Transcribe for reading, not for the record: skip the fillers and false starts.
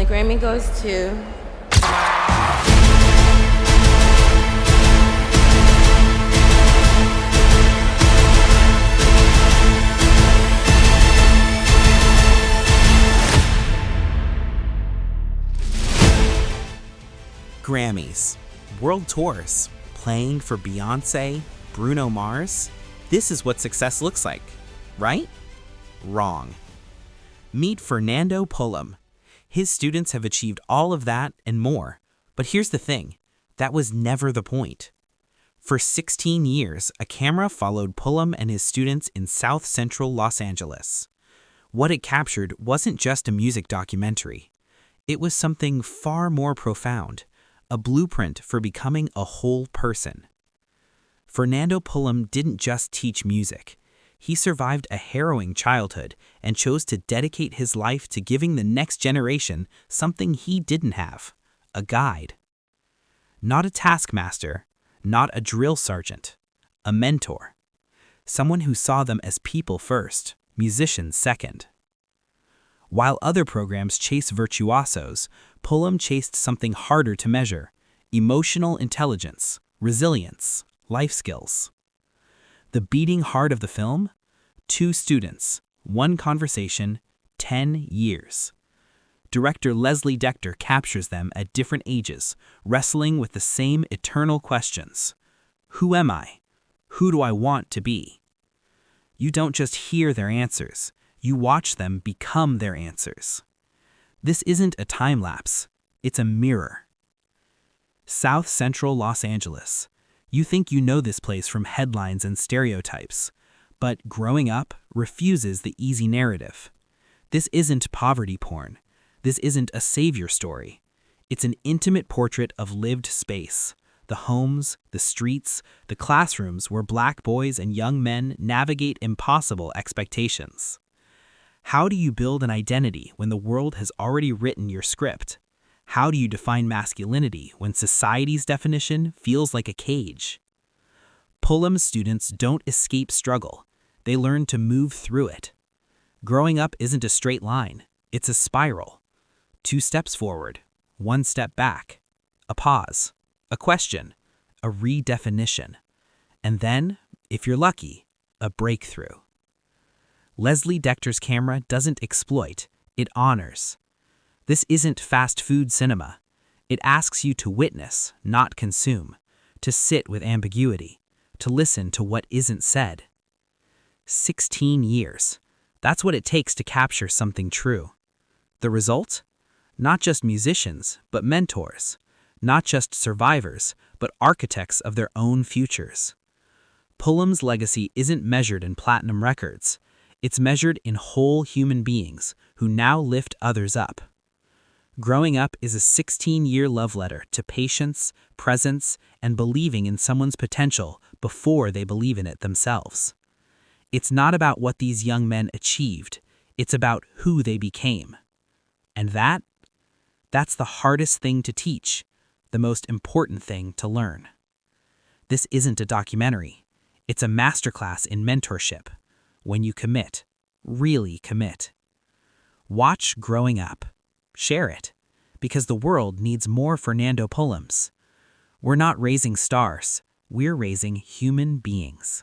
Grammy goes to Grammys, world tours, playing for Beyonce, Bruno Mars. This is what success looks like, right? Wrong. Meet Fernando Pullum. His students have achieved all of that and more. But here's the thing, that was never the point. For 16 years, a camera followed Pullum and his students in South Central Los Angeles. What it captured wasn't just a music documentary. It was something far more profound, a blueprint for becoming a whole person. Fernando Pullum didn't just teach music. He survived a harrowing childhood and chose to dedicate his life to giving the next generation something he didn't have, a guide. Not a taskmaster, not a drill sergeant, a mentor. Someone who saw them as people first, musicians second. While other programs chase virtuosos, Pullum chased something harder to measure: emotional intelligence, resilience, life skills. The beating heart of the film? 2 students, 1 conversation, 10 years. Director Leslie Decter captures them at different ages, wrestling with the same eternal questions. Who am I? Who do I want to be? You don't just hear their answers. You watch them become their answers. This isn't a time lapse, it's a mirror. South Central Los Angeles. You think you know this place from headlines and stereotypes, but growing up refuses the easy narrative. This isn't poverty porn. This isn't a savior story. It's an intimate portrait of lived space, the homes, the streets, the classrooms where Black boys and young men navigate impossible expectations. How do you build an identity when the world has already written your script? How do you define masculinity when society's definition feels like a cage? Pullum's students don't escape struggle. They learn to move through it. Growing up isn't a straight line. It's a spiral. 2 steps forward, 1 step back, a pause, a question, a redefinition, and then, if you're lucky, a breakthrough. Leslie Decter's camera doesn't exploit, it honors. This isn't fast food cinema. It asks you to witness, not consume, to sit with ambiguity, to listen to what isn't said. 16 years. That's what it takes to capture something true. The result? Not just musicians, but mentors. Not just survivors, but architects of their own futures. Pullum's legacy isn't measured in platinum records. It's measured in whole human beings who now lift others up. Growing up is a 16-year love letter to patience, presence, and believing in someone's potential before they believe in it themselves. It's not about what these young men achieved. It's about who they became. And that's the hardest thing to teach, the most important thing to learn. This isn't a documentary. It's a masterclass in mentorship. When you commit, really commit. Watch Growing Up. Share it, because the world needs more Fernando Pullums. We're not raising stars, we're raising human beings.